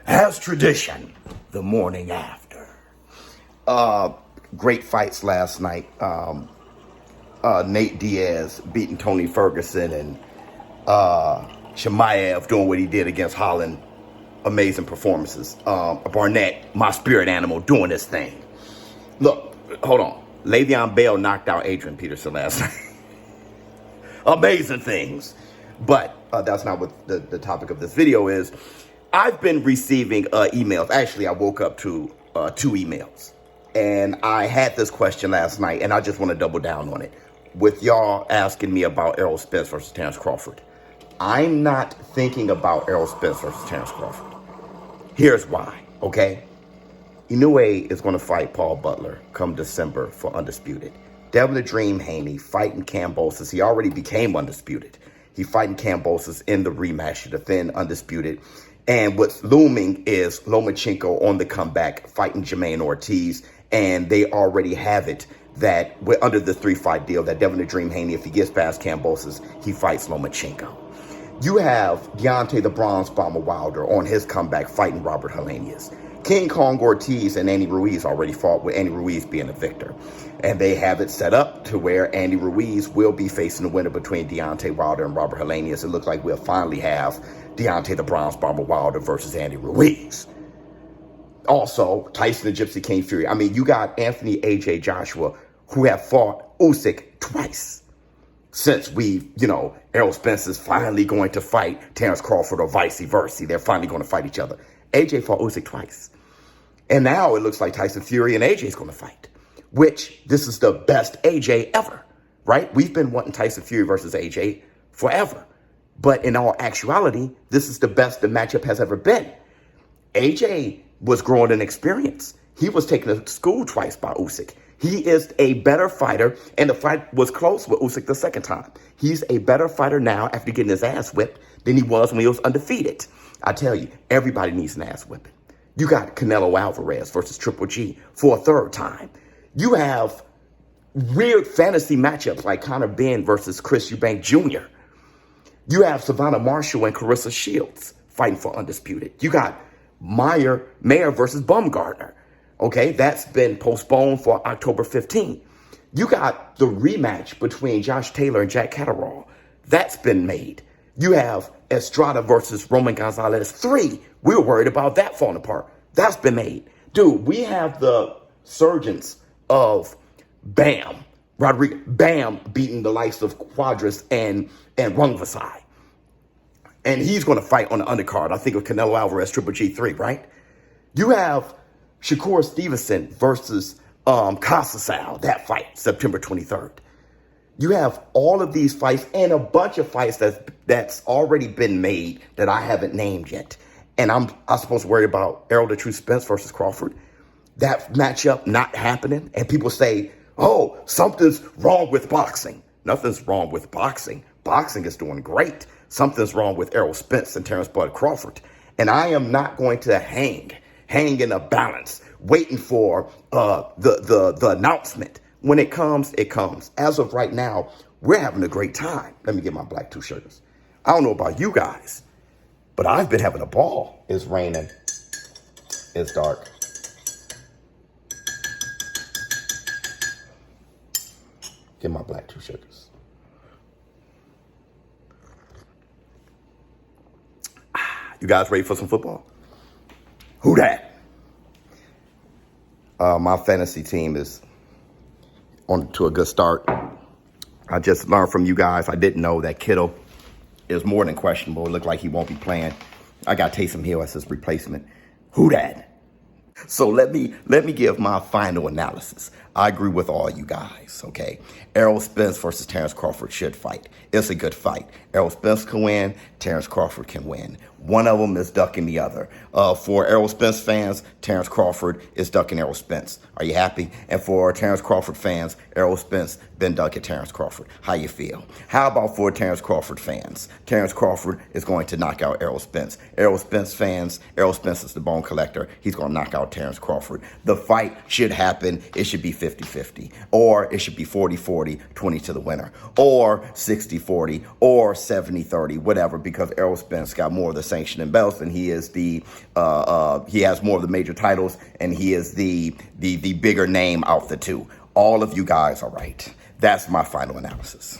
As tradition, the morning after. Great fights last night. Nate Diaz beating Tony Ferguson and Chimaev doing what he did against Holland. Amazing performances. Barnett, my spirit animal, doing this thing. Look, hold on. Le'Veon Bell knocked out Adrian Peterson last night. Amazing things. But that's not what the topic of this video is. I've been receiving emails. Actually, I woke up to 2 emails. And I had this question last night, and I just want to double down on it. With y'all asking me about Errol Spence versus Terrence Crawford. I'm not thinking about Errol Spence versus Terrence Crawford. Here's why, okay? Inoue is going to fight Paul Butler come December for Undisputed. Devin the Dream Haney fighting Kambosos. He already became Undisputed. He fighting Kambosos in the rematch to defend Undisputed. And what's looming is Lomachenko on the comeback fighting Jermaine Ortiz. And they already have it that we're under the 3-fight deal that Devin the Dream Haney, if he gets past Kambosos, he fights Lomachenko. You have Deontay the Bronze Bomber Wilder on his comeback fighting Robert Helenius. King Kong Ortiz and Andy Ruiz already fought with Andy Ruiz being the victor. And they have it set up to where Andy Ruiz will be facing the winner between Deontay Wilder and Robert Helenius. It looks like we'll finally have Deontay the Bronze Bomber Wilder versus Andy Ruiz. Also, Tyson the Gypsy King Fury. I mean, you got Anthony A.J. Joshua, who have fought Usyk twice. Since Errol Spence is finally going to fight Terrence Crawford or vice versa. They're finally going to fight each other. AJ fought Usyk twice. And now it looks like Tyson Fury and AJ is going to fight. Which, this is the best AJ ever, right? We've been wanting Tyson Fury versus AJ forever. But in all actuality, this is the best the matchup has ever been. AJ was growing in experience. He was taken to school twice by Usyk. He is a better fighter, and the fight was close with Usyk the second time. He's a better fighter now after getting his ass whipped than he was when he was undefeated. I tell you, everybody needs an ass whipping. You got Canelo Alvarez versus Triple G for a 3rd time. You have weird fantasy matchups like Conor Benn versus Chris Eubank Jr. You have Savannah Marshall and Carissa Shields fighting for Undisputed. You got Mayer versus Baumgartner. Okay, that's been postponed for October 15th. You got the rematch between Josh Taylor and Jack Catterall. That's been made. You have Estrada versus Roman Gonzalez 3. We were worried about that falling apart. That's been made. Dude, we have the surgeons of Bam. Bam beating the likes of Quadras and Rungvisai. And he's going to fight on the undercard. I think of Canelo Alvarez, Triple G3, right? You have Shakur Stevenson versus Casasau, that fight, September 23rd. You have all of these fights and a bunch of fights that's already been made that I haven't named yet. And I'm supposed to worry about Errol the True Spence versus Crawford. That matchup not happening. And people say, oh, something's wrong with boxing. Nothing's wrong with boxing. Boxing is doing great. Something's wrong with Errol Spence and Terrence Bud Crawford. And I am not going to hang in a balance, waiting for the announcement. When it comes, it comes. As of right now, we're having a great time. Let me get my black 2-shirters. I don't know about you guys, but I've been having a ball. It's raining. It's dark. Get my black 2-shirters. You guys ready for some football? Who that? My fantasy team is on to a good start. I just learned from you guys. I didn't know that Kittle is more than questionable. It looked like he won't be playing. I got Taysom Hill as his replacement. Who that? So let me give my final analysis. I agree with all you guys, okay? Errol Spence versus Terrence Crawford should fight. It's a good fight. Errol Spence can win. Terrence Crawford can win. One of them is ducking the other. For Errol Spence fans, Terrence Crawford is ducking Errol Spence. Are you happy? And for Terrence Crawford fans, Errol Spence been ducking Terrence Crawford. How you feel? How about for Terrence Crawford fans? Terrence Crawford is going to knock out Errol Spence. Errol Spence fans, Errol Spence is the bone collector. He's going to knock out Terrence Crawford. The fight should happen. It should be 50. 50-50, or it should be 40-40, 20 to the winner, or 60-40, or 70-30, whatever, because Errol Spence got more of the sanctioning belts, and he is he has more of the major titles, and he is the bigger name out the two. All of you guys are right. That's my final analysis.